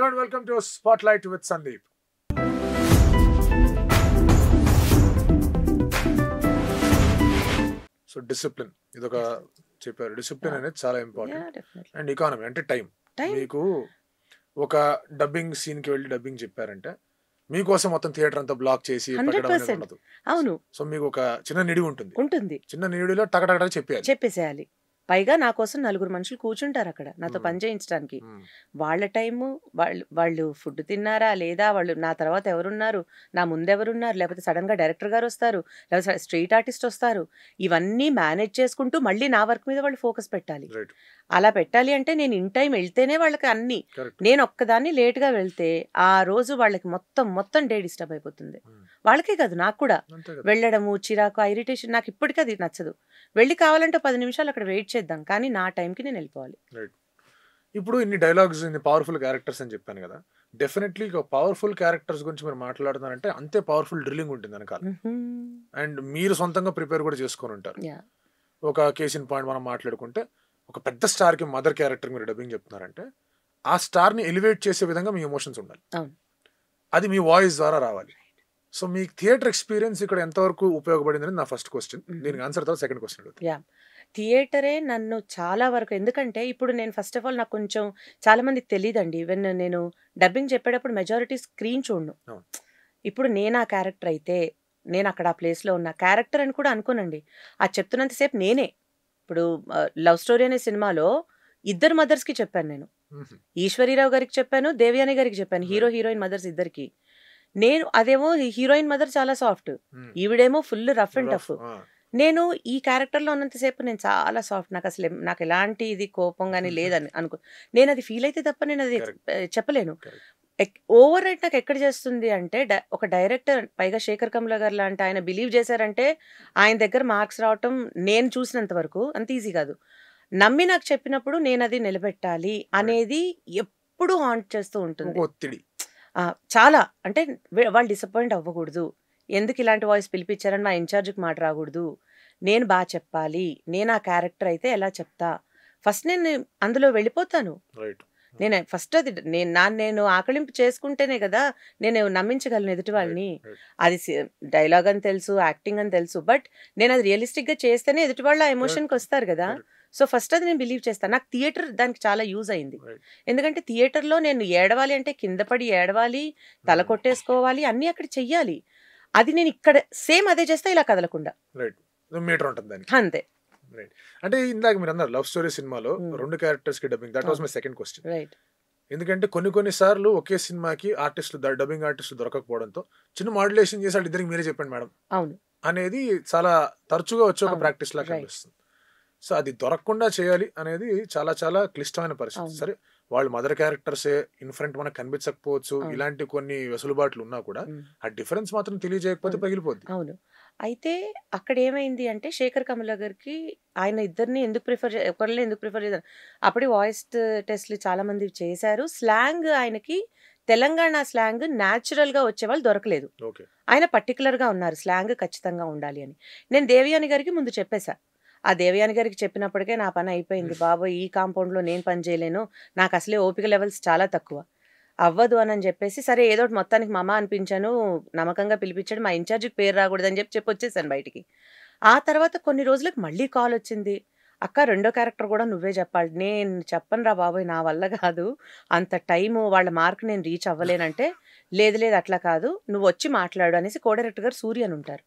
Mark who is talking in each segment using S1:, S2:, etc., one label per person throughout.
S1: Hello and welcome to Spotlight with Sandeep. So discipline. ఇదొక చెప్పారు. Discipline అనేది చాలా ఇంపార్టెంట్. అండ్ ఎకానమీ అంటే టైం. మీకు ఒక డబ్బింగ్ సీన్ కి వెళ్ళి డబ్బింగ్ చెప్పారంటే మీకోసం మొత్తం థియేటర్ అంతా బ్లాక్ చేసి పెట్టడం అనేది ఉండదు.
S2: అవును.
S1: సో మీకు ఒక చిన్న నిడి ఉంటుంది. చిన్న నిడిలో టకటక
S2: చెప్పేసేయాలి. పైగా నా కోసం 4 మనుషులు కూర్చుంటారు అక్కడ నాతో పని చేయించడానికి. వాళ్ళ టైము, వాళ్ళు ఫుడ్ తిన్నారా లేదా, వాళ్ళు నా తర్వాత ఎవరున్నారు, నా ముందెవరున్నారు, లేకపోతే సడన్ గా డైరెక్టర్ గారు వస్తారు, లేకపోతే స్ట్రీట్ ఆర్టిస్ట్ వస్తారు, ఇవన్నీ మేనేజ్ చేసుకుంటూ మళ్ళీ నా వర్క్ మీద వాళ్ళు ఫోకస్ పెట్టాలి. అలా పెట్టాలి అంటే నేను ఇన్ టైం వెళ్తేనే వాళ్ళకి అన్ని. నేను ఒక్కదాన్ని లేట్ గా వెళ్తే ఆ రోజు వాళ్ళకి మొత్తం డే డిస్టర్బ్ అయిపోతుంది. వాళ్ళకే కాదు, నాకు కూడా వెళ్ళడము, చిరాకు, ఇరిటేషన్. నాకు ఇప్పటికీ అది నచ్చదు. వెళ్ళి కావాలంటే 10 నిమిషాలు అక్కడ వెయిట్ చేద్దాం, కానీ నా టైంకి నేను వెళ్ళిపోవాలి.
S1: ఇప్పుడు ఇన్ని డైలాగ్స్, ఇన్ని పవర్ఫుల్ క్యారెక్టర్స్ అని చెప్పాను కదా, డెఫినెట్లీ పవర్ఫుల్ క్యారెక్టర్స్ గురించి మీరు మాట్లాడుతున్నారంటే అంతే పవర్ఫుల్ డ్రిల్లింగ్ ఉంటుంది వెనకాల. అండ్ మీరు సొంతంగా ప్రిపేర్ కూడా చేసుకొని ఉంటారు. ఒక కేస్ ఇన్ పాయింట్ మనం మాట్లాడుకుంటే, ఒక పెద్ద స్టార్ కి మదర్ క్యారెక్టర్ మీరు డబ్బింగ్ చెప్తున్నారంటే ఆ స్టార్ ని ఎలివేట్ చేసే విధంగా మీ ఎమోషన్స్ ఉండాలి. అది మీ వాయిస్ ద్వారా రావాలి. సో మీ థియేటర్ ఎక్స్పీరియన్స్ ఇక్కడ ఎంతవరకు ఉపయోగపడింది అనేది నా ఫస్ట్ క్వశ్చన్. దీనికి ఆన్సర్ తర్వాత సెకండ్ క్వశ్చన్ అడుగుతాను.
S2: థియేటరే నన్ను చాలా వరకు, ఎందుకంటే ఇప్పుడు నేను ఫస్ట్ ఆఫ్ ఆల్ నాకు కొంచెం చాలా మందికి తెలియదండి. ఈవెన్ నేను డబ్బింగ్ చెప్పేటప్పుడు మెజారిటీ స్క్రీన్ చూడను. ఇప్పుడు నేను ఆ క్యారెక్టర్ అయితే నేను అక్కడ ఆ ప్లేస్లో ఉన్న క్యారెక్టర్ అని కూడా అనుకోనండి. అది చెప్తున్నంతసేపు నేనే. ఇప్పుడు లవ్ స్టోరీ అనే సినిమాలో 2 మదర్స్కి చెప్పాను నేను. ఈశ్వరీరావు గారికి చెప్పాను, దేవయాని గారికి చెప్పాను, హీరో హీరోయిన్ మదర్స్ ఇద్దరికి. నేను అదేమో హీరోయిన్ మదర్ చాలా సాఫ్ట్, ఈవిడేమో ఫుల్ రఫ్ అండ్ టఫ్. నేను ఈ క్యారెక్టర్లో ఉన్నంతసేపు నేను చాలా సాఫ్ట్. నాకు ఎలాంటి ఇది కోపం కానీ లేదని అనుకో. నేను అది ఫీల్ అయితే తప్ప నేను అది చెప్పలేను. ఓవర్ రైట్ నాకు ఎక్కడ చేస్తుంది అంటే, ఒక డైరెక్టర్, పైగా శేఖర్ కమ్ల గారు లాంటి ఆయన బిలీవ్ చేశారంటే ఆయన దగ్గర మార్క్స్ రావటం నేను చూసినంత వరకు అంత ఈజీ కాదు. నమ్మి నాకు చెప్పినప్పుడు నేను అది నిలబెట్టాలి అనేది ఎప్పుడు హాంట్ చేస్తూ ఉంటుంది.
S1: ఒత్తిడి
S2: చాలా. అంటే వాళ్ళు డిసప్పాయింట్ అవ్వకూడదు, ఎందుకు ఇలాంటి వాయిస్ పిలిపించారని మా ఇన్ఛార్జ్కి మాట రాకూడదు, నేను బాగా చెప్పాలి, నేను ఆ క్యారెక్టర్ అయితే ఎలా చెప్తా, ఫస్ట్ నేను అందులో వెళ్ళిపోతాను. నేను ఫస్ట్ అది నేను ఆకలింపు చేసుకుంటేనే కదా నేను నమ్మించగలను ఎదుటి వాళ్ళని. అది డైలాగ్ అని తెలుసు, యాక్టింగ్ అని తెలుసు, బట్ నేను అది రియలిస్టిక్గా చేస్తేనే ఎదుటి వాళ్ళు ఆ ఎమోషన్కి వస్తారు కదా. సో ఫస్ట్ అది నేను బిలీవ్ చేస్తాను. నాకు థియేటర్ దానికి చాలా యూజ్ అయింది. ఎందుకంటే థియేటర్లో నేను ఏడవాలి అంటే కింద పడి ఏడవాలి, తల కొట్టేసుకోవాలి, అన్నీ అక్కడ చెయ్యాలి. అది నేను ఇక్కడ సేమ్ అదే చేస్తా, ఇలా కదలకుండా అంతే.
S1: అంటే ఇందాక మీరు అన్నారు లవ్ స్టోరీ సినిమాలో 2 క్యారెక్టర్స్ కి dubbing. That was my second question. ఎందుకంటే కొన్ని సార్లు ఒకే సినిమాకి ఆర్టిస్టులు, డబ్బింగ్ ఆర్టిస్టులు దొరకకపోవడంతో చిన్న మాడ్యులేషన్ చేసి వాళ్ళు ఇద్దరికి మీరే చెప్పండి మేడం అనేది చాలా తరచుగా వచ్చే ఒక ప్రాక్టీస్ లాగా కనిపిస్తుంది. సో అది దొరకకుండా చేయాలి అనేది చాలా చాలా క్లిష్టమైన పరిస్థితి. సరే వాళ్ళు మదర్ క్యారెక్టర్సే ఇన్ఫ్రంట్ మనకు కనిపించకపోవచ్చు, ఇలాంటి కొన్ని వెసులుబాట్లు ఉన్నా కూడా ఆ డిఫరెన్స్ మాత్రం తెలియజేయకపోతే పగిలిపోద్ది.
S2: అవును. అయితే అక్కడ ఏమైంది అంటే, శేఖర్ కమల గారికి ఆయన ఇద్దరిని ఎందుకు ప్రిఫర్ చేశారు, అప్పుడే వాయిస్ టెస్ట్లు చాలా మంది చేశారు. స్లాంగ్ ఆయనకి తెలంగాణ స్లాంగ్ న్యాచురల్గా వచ్చే వాళ్ళు దొరకలేదు. ఆయన పర్టికులర్గా ఉన్నారు, స్లాంగ్ ఖచ్చితంగా ఉండాలి అని. నేను దేవయాని గారికి ముందు చెప్పేశా. ఆ దేవయాని గారికి చెప్పినప్పటికే నా పని అయిపోయింది. బాబోయ్, ఈ కాంపౌండ్లో నేను పని చేయలేను, నాకు అసలే ఓపిక లెవెల్స్ చాలా తక్కువ, అవ్వదు అని చెప్పేసి, సరే ఏదో మొత్తానికి మమ అనిపించాను, నమ్మకంగా పిలిపించాడు, మా ఇన్ఛార్జికి పేరు రాకూడదని చెప్పి వచ్చేసాను బయటికి. ఆ తర్వాత కొన్ని రోజులకు మళ్ళీ కాల్ వచ్చింది, అక్క 2వ క్యారెక్టర్ కూడా నువ్వే చెప్పాలి. నేను చెప్పను రా బాబోయ్, నా వల్ల కాదు, అంత టైము, వాళ్ళ మార్క్ నేను రీచ్ అవ్వలేనంటే, లేదు అట్లా కాదు, నువ్వు వచ్చి మాట్లాడు అనేసి కో డైరెక్టర్ గారు సూర్య అని ఉంటారు,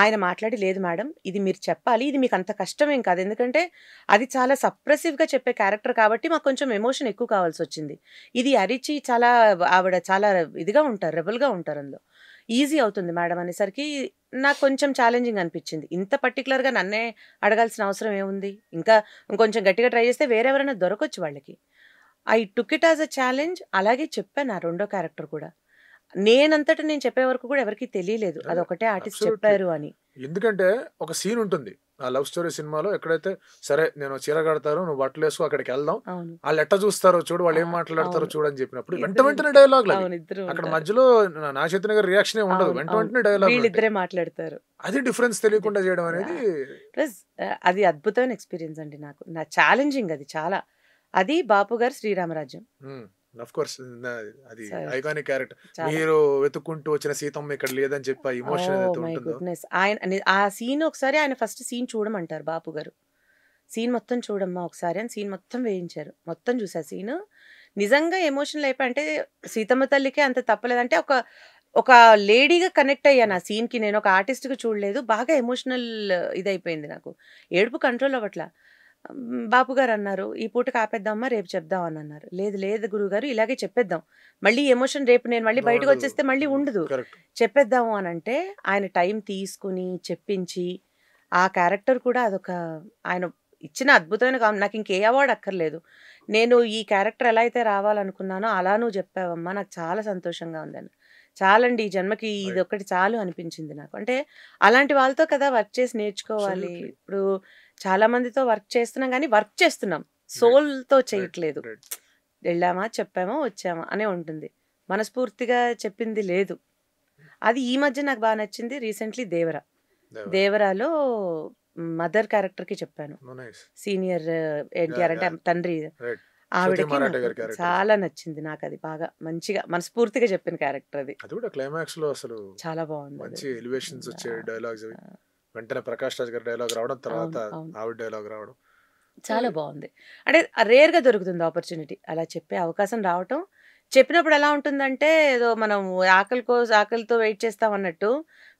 S2: ఆయన మాట్లాడి, లేదు మేడం ఇది మీరు చెప్పాలి, ఇది మీకు అంత కష్టమేం కాదు, ఎందుకంటే అది చాలా సప్రెసివ్గా చెప్పే క్యారెక్టర్ కాబట్టి మాకు కొంచెం ఎమోషన్ ఎక్కువ కావాల్సి వచ్చింది. ఇది అరిచి చాలా ఆవిడ చాలా ఇదిగా ఉంటారు, రెబల్గా ఉంటారు, అందులో ఈజీ అవుతుంది మేడం అనేసరికి నాకు కొంచెం ఛాలెంజింగ్ అనిపించింది. ఇంత పర్టికులర్గా నన్నే అడగాల్సిన అవసరం ఏముంది, ఇంకా ఇంకొంచెం గట్టిగా ట్రై చేస్తే వేరెవరైనా దొరకొచ్చు వాళ్ళకి. I took it as a challenge. అలాగే చెప్పాను ఆ 2వ క్యారెక్టర్ కూడా. నేనంతటా నేను చెప్పే వరకు కూడా ఎవరికి తెలియలేదు అదొకటే ఆర్టిస్ట్ చెప్పారు అని.
S1: ఎందుకంటే ఒక సీన్ ఉంటుంది ఆ లవ్ స్టోరీ సినిమాలో, ఎక్కడైతే సరే నేను చీర కడతారు, నువ్వు బట్టలు వేసుకో, అక్కడికి వెళ్దాం, వాళ్ళు ఎట్ట చూస్తారో చూడు, వాళ్ళు ఏం మాట్లాడతారో చూడని చెప్పినప్పుడు వెంటనే డైలాగ్ అక్కడ మధ్యలో నా చేతిన రియాక్షన్ ఉండదు, వెంటనే డైలాగ్
S2: వీళ్ళిద్దరే మాట్లాడతారు.
S1: అది డిఫరెన్స్ తెలియకుండా చేయడం అనేది
S2: ప్లస్ అది అద్భుతమైన ఎక్స్పీరియన్స్ అండి నాకు, నా ఛాలెంజింగ్ అది చాలా. అది బాపు గారు శ్రీరామరాజ్యం.
S1: ఆఫ్ కోర్స్ అది
S2: సో
S1: ఐకానిక్ క్యారెక్టర్.
S2: చాలా.
S1: మీరు వెతుక్కుంటూ వచ్చిన సీతమ్మ ఇక్కడ లేదని చెప్పి ఆ ఎమోషన్
S2: ఓహ్
S1: ఏదైతే
S2: మై
S1: ఉంటుందో
S2: గుడ్నెస్! ఆ సీన్ ఒకసారి ఆయన ఫస్ట్ సీన్ చూడమంటారు బాపు గారు. సీన్ మొత్తం చూడమ్మా ఒకసారి అని సీన్ మొత్తం వేయించారు. మొత్తం చూసా సీను. నిజంగా ఎమోషనల్ అయిపోయా. అంటే సీతమ్మ తల్లికే అంత తప్పలేదంటే ఒక ఒక లేడీగా కనెక్ట్ అయ్యాను ఆ సీన్‌కి. నేను ఒక ఆర్టిస్ట్‌గా చూడలేదు. బాగా ఎమోషనల్ ఇదయిపోయింది నాకు. ఏడుపు కంట్రోల్ అవ్వట్లా. బాపు గారన్నారు, "ఈ పూటకి ఆపేద్దామా రేపు చెప్దాం" అనన్నారు. "లేదు లేదు గురువుగారు ఇలాగే చెప్పేద్దాం. మళ్ళీ ఎమోషన్ రేపు నేను మళ్ళీ
S1: ఉండదు.
S2: బయటకొచ్చేస్తే మళ్ళీ ఉండదు.
S1: కరెక్ట్.
S2: చెప్పేద్దాము" అనంటే ఆయన టైం తీసుకొని చెప్పించి, ఆ క్యారెక్టర్ కూడా అదొక ఆయన ఇచ్చిన అద్భుతమైన నాకింక ఏ అవార్డ్ అక్కర్లేదు. నేను ఈ క్యారెక్టర్ ఎలా అయితే రావాలనుకున్నానో అలా నువ్వు చెప్పావమ్మా! నాకు చాలా సంతోషంగా ఉందని. చాలండి ఈ జన్మకి
S1: రైట్.
S2: ఇదొక్కటి చాలు అనిపించింది నాకు. అంటే అలాంటి వాళ్ళతో కదా వర్క్ చేసి నేర్చుకోవాలి.
S1: అబ్సల్యూట్లీ.
S2: ఇప్పుడు చాలా మందితో వర్క్ చేస్తున్నాం గానీ, వర్క్ చేస్తున్నాం.
S1: రైట్.
S2: సోల్‌తో
S1: రైట్.
S2: చేయట్లేదు.
S1: రైట్.
S2: వెళ్ళామా, చెప్పామా, వచ్చామా అనే ఉంటుంది. మనస్ఫూర్తిగా చెప్పింది లేదు. అది ఈ మధ్య నాకు బా నచ్చింది రీసెంట్‌లీ 'దేవర'.
S1: దేవర.
S2: 'దేవరా'లో మదర్ క్యారెక్టర్‌కి చెప్పాను.
S1: No nice.
S2: Senior
S1: yeah!
S2: NTR అంటే
S1: యాహ్!
S2: తండ్రి
S1: రైట్. శృతి
S2: ఆవిడకి
S1: మరాఠే
S2: నాకు
S1: గారి క్యారెక్టర్.
S2: చాలా నచ్చింది నాకది బాగా. మంచిగా మనస్ఫూర్తిగా చెప్పిన క్యారెక్టర్ అది.
S1: అది కూడా క్లైమాక్స్‌లో అసలు
S2: చాలా బావుందది.
S1: మంచి ఎలివేషన్స్ వచ్చే
S2: యాహ్!
S1: డైలాగ్స్ అవి.
S2: ఆ!
S1: వెంటనే 'ప్రకాష్ రాజ్' గారి డైలాగ్ రావడం, తర్వాత
S2: అవును. అవును.
S1: ఆవిడ డైలాగ్ రావడం.
S2: చాలా బావుంది. అంటే రేర్‌గా దొరుకుతుంది ఆపర్చునిటీ. అలా చెప్పే అవకాశం రావటం. చెప్పినప్పుడు ఎలా ఉంటుందంటే, ఏదో మనం ఆకలితో వెయిట్ చేస్తాం అన్నట్టు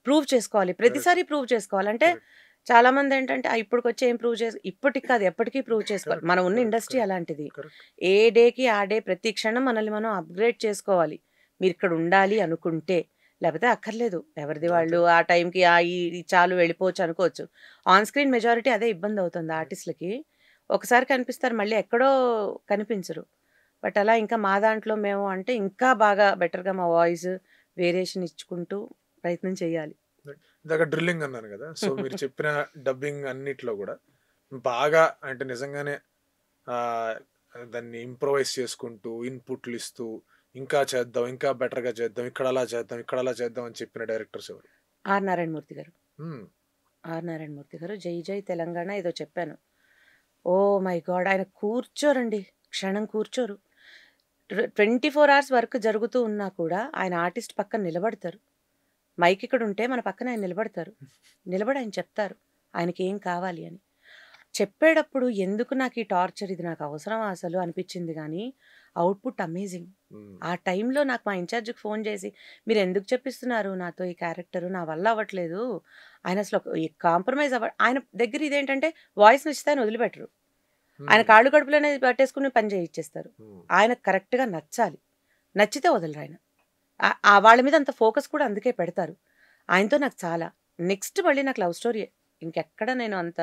S2: ప్రూవ్ చేసుకోవాలి.
S1: కరెక్ట్.
S2: ప్రతిసారి ప్రూవ్ చేసుకోవాలి. అంటే
S1: కరెక్ట్.
S2: చాలామందేంటంటే, ఇప్పటికొచ్చి ఏం ప్రూవ్ ఇప్పటికి కాదు ఎప్పటికి ప్రూవ్ చేసుకోవాలి.
S1: కరెక్ట్.
S2: మనం ఉన్న
S1: కరెక్ట్.
S2: Industry
S1: correct.
S2: అలాంటిది.
S1: కరెక్ట్.
S2: ఏ డేకి ఆ డే ప్రతి క్షణం మనల్ని మనం అప్‌గ్రేడ్ చేసుకోవాలి. మీరిక్కడ ఉండాలి అనుకుంటే. లేపోతే అక్కర్లేదు. ఎవరిది
S1: అంతే.
S2: వాళ్ళు ఆ టైంకి ఈ చాలు వెళ్ళిపోవచ్చు అనుకోవచ్చు. ఆన్ స్క్రీన్ మెజారిటీ అదే ఇబ్బందవుతుంది
S1: రైట్.
S2: ఆర్టిస్ట్‌లకి. ఒకసారి కనిపిస్తారు. మళ్ళీ ఎక్కడో కనిపించరు. బట్ అలా ఇంకా మా దాంట్లో మేము అంటే ఇంకా బాగా బెటర్‌గా మా వాయిస్ వేరియేషన్ ఇచ్చుకుంటూ ప్రయత్నం చేయాలి.
S1: రైట్. ఇందాక డ్రిల్లింగ్ అన్నాను కదా! సో, మీరు చెప్పిన డబ్బింగ్ అన్నిట్లో గూడా బాగా అంటే నిజంగానే ఆహ్, దాన్ని ఇంప్రూవైజ్ చేసుకుంటూ, ఇన్‌పుట్లు ఇస్తూ, ఇంకా చేద్దాం, ఇంకా బెటర్‌గా చేద్దాం, ఇక్కడ అలా చేద్దాం, ఇక్కడ అలా చేద్దాం అని చెప్పిన డైరెక్టర్స్ ఎవరు?
S2: ఆర్ నారాయణమూర్తి గారు.
S1: హ్మ్.
S2: ఆర్ నారాయణమూర్తి గారు 'జై జై తెలంగాణ' ఏదో చెప్పాను. Oh my God! ఆయన కూర్చోరండి. క్షణం కూర్చోరు. 24 అవర్స్ వర్క్ జరుగుతూ ఉన్నా కూడా ఆయన ఆర్టిస్ట్ పక్కన నిలబడతారు. మైక్ ఇక్కడుంటే మన పక్కన ఆయన నిలబడతారు. నిలబడి ఆయన చెప్తారు. ఆయనకేం కావాలి అని. చెప్పేటప్పుడు ఎందుకు నాకు ఈ టార్చర్ ఇది నాకు అవసరమా అసలు అనిపించింది గానీ, అవుట్‌పుట్ అమేజింగ్.
S1: హ్మ్.
S2: ఆ టైంలో నాకు మా ఇన్‌చార్జ్‌కి ఫోన్ చేసి, "మీరెందుకు చెప్పిస్తున్నారు నాతో ఈ క్యారెక్టరు? నా వల్ల అవ్వట్లేదు." ఆయన అసలు ఈ కాంప్రమైజ్ ఆయన దగ్గర ఇదేంటంటే వాయిస్ నచ్చితే ఆయన వదిలిపెట్టరు. ఆయన
S1: హ్మ్.
S2: కాళ్ళు కడుపులోనే పట్టేసుకొని పని చేయిచ్చేస్తారు.
S1: హ్మ్.
S2: ఆయనకు కరెక్ట్‌గా నచ్చాలి. నచ్చితే వదలరాయన. వాళ్ళ మీద అంత ఫోకస్ కూడా అందుకే పెడతారు. ఆయనతో నాకు చాలా. నెక్స్ట్ మళ్ళీ నాకు లవ్ స్టోరీయే. ఇంకెక్కడ నేను అంత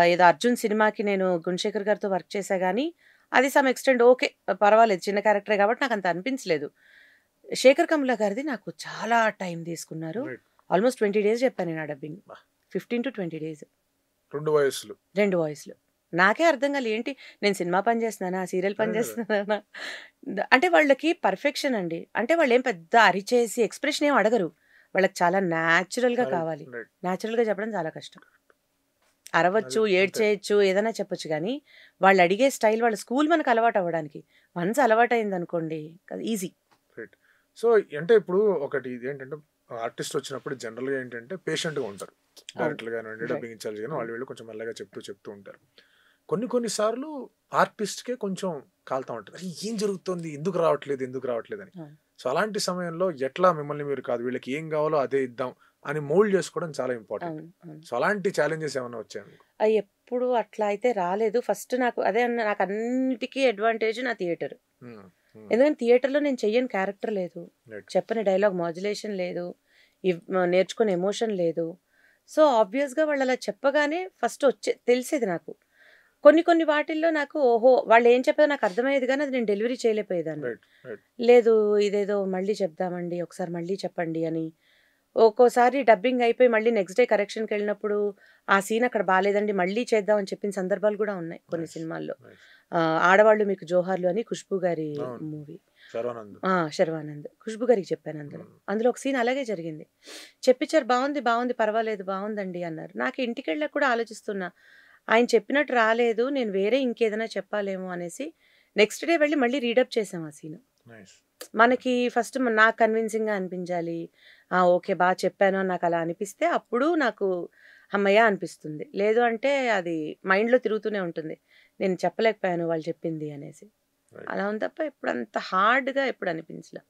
S2: ఏదో 'అర్జున్' సినిమాకి నేను గుణశేఖర్ గారితో వర్క్ చేశా గానీ, అది సమ్ ఎక్స్‌టెంట్ ఓకే. పర్వాలేదు చిన్న క్యారెక్టరే కాబట్టి నాకంత అనిపించలేదు. శేఖర్ కమ్ల గారిది నాకు చాలా టైం తీసుకున్నారు.
S1: రైట్.
S2: ఆల్‌మోస్ట్ 20 డేస్ చెప్పాను నేను ఆ డబ్బింగ్.
S1: అబ్బా!
S2: 15-20 డేస్.
S1: 2 వయస్సులు.
S2: 2 వాయిస్‌లు. నాకే అర్థం కాలే ఏంటి నేను సినిమా పని చేస్తున్నానా? సీరియల్ పని
S1: అదే కదా!
S2: చేస్తున్నానా? అంటే వాళ్ళకి పర్ఫెక్షన్ అండి. అంటే వాళ్ళేం పెద్ద అరిచేసి ఎక్స్‌ప్రెషన్ ఏమి అడగరు. వాళ్ళకి చాలా న్యాచురల్‌గా
S1: రైట్.
S2: కావాలి.
S1: రైట్.
S2: న్యాచురల్‌గా చెప్పడం చాలా కష్టం.
S1: అది
S2: అరవచ్చు,
S1: అంతే.
S2: ఏడ్చేయొచ్చు, ఏదైనా చెప్పొచ్చు గానీ, వాళ్ళు అడిగే స్టైల్ వాళ్ళ స్కూల్ మనకు అలవాటు అవ్వడానికి. వన్స్ అలవాటయిందనుకోండి ఈజీ.
S1: రైట్. సో, అంటే ఇప్పుడు ఒకటి ఇదేంటంటే ఆర్టిస్ట్ వచ్చినప్పుడు జనరల్‌గా ఏంటంటే పేషెంట్‌గా ఉంటారు.
S2: అవును.
S1: డైరెక్టర్లు గానివ్వండి,
S2: రైట్.
S1: డబ్బింగ్ ఇన్‌చార్జ్ గాని వాళ్ళు
S2: అవును.
S1: వీళ్ళు కొంచెం మెల్లగా చెప్తూ ఉంటారు. కొన్ని సార్లు ఆర్టిస్ట్‌కే కొంచెం కాలుతా ఉంటది. అరె! ఏం జరుగుతోంది? ఎందుకు రావట్లేదు? ఎందుకు రావట్లేదని.
S2: అవును.
S1: సో, అలాంటి సమయంలో ఎట్లా మిమ్మల్ని మీరు కాదు వీళ్ళకి ఏం కావాలో అదే ఇద్దాం అని మౌల్డ్ చేసుకోవడం చాలా ఇంపార్టెంట్.
S2: అవును. అవును.
S1: సో, అలాంటి ఛాలెంజెస్ ఏమన్నా వచ్చాయా మీకు?
S2: ఎప్పుడు అట్లా అయితే రాలేదు. ఫస్ట్ నాకు అదే నాకన్నిటికి అడ్వాంటేజ్ నా థియేటర్.
S1: హ్మ్. హ్మ్.
S2: ఎందుకంటే థియేటర్‌లో నేను చెయ్యని క్యారెక్టర్ లేదు.
S1: రైట్.
S2: చెప్పని డైలాగ్ మాడ్యులేషన్ లేదు. నేర్చుకునే ఎమోషన్ లేదు. సో, ఆబ్వియస్‌గా వాళ్ళలా చెప్పగానే ఫస్ట్ తెలిసేది నాకు. కొన్ని వాటిల్లో నాకు ఓహో! వాళ్ళేం చెప్పారో నాకు అర్థమయ్యేది గానీ, అది నేను డెలివరీ చేయలేకపోయేదాన్ని.
S1: రైట్. రైట్.
S2: లేదు ఇదేదో మళ్ళీ చెప్దామండి, ఒకసారి మళ్ళీ చెప్పండి అని. ఒక్కోసారి డబ్బింగ్ అయిపోయి మళ్ళీ నెక్స్ట్ డే కరెక్షన్‌కెళ్ళినప్పుడు, ఆ సీన్ అక్కడ బాలేదండి మళ్ళీ చేద్దాం అని చెప్పిన సందర్భాలు గూడా ఉన్నాయి కొన్ని
S1: నైస్.
S2: సినిమాల్లో.
S1: నైస్.
S2: 'ఆడవాళ్ళు మీకు జోహార్లు' అని 'ఖుష్బూ' గారి
S1: అవును.
S2: మూవీ.
S1: శర్వానంద్.
S2: 'శర్వానంద్.' 'ఖుష్బూ' గారికి చెప్పాను అందులో.
S1: హ్మ్.
S2: అందులో ఒక సీన్ అలాగే జరిగింది. చెప్పిచ్చారు బావుంది పర్వాలేదు బావుందండి అన్నారు. నాకు ఇంటికెళ్ళాక కూడా ఆలోచిస్తున్నా. ఆయన చెప్పినట్టు రాలేదు. నేను వేరే ఇంకేదైనా చెప్పాలేమో అనేసి నెక్స్ట్ డే వెళ్ళి మళ్ళీ రీడప్ చేసాం ఆ సీన్.
S1: నైస్.
S2: మనకి ఫస్ట్ నాకు కన్విన్సింగ్‌గా అనిపించాలి. ఓకే. చెప్పాను అని నాకలా అనిపిస్తే అప్పుడు నాకు హమ్మయ్య! అనిపిస్తుంది. లేదు అంటే అది మైండ్‌లో తిరుగుతూనే ఉంటుంది. నేను చెప్పలేకపోయాను వాళ్ళు చెప్పింది అనేసి.
S1: రైట్.
S2: అలా ఉంది తప్ప ఎప్పుడంత హార్డ్‌గా ఎప్పుడు అనిపించలా.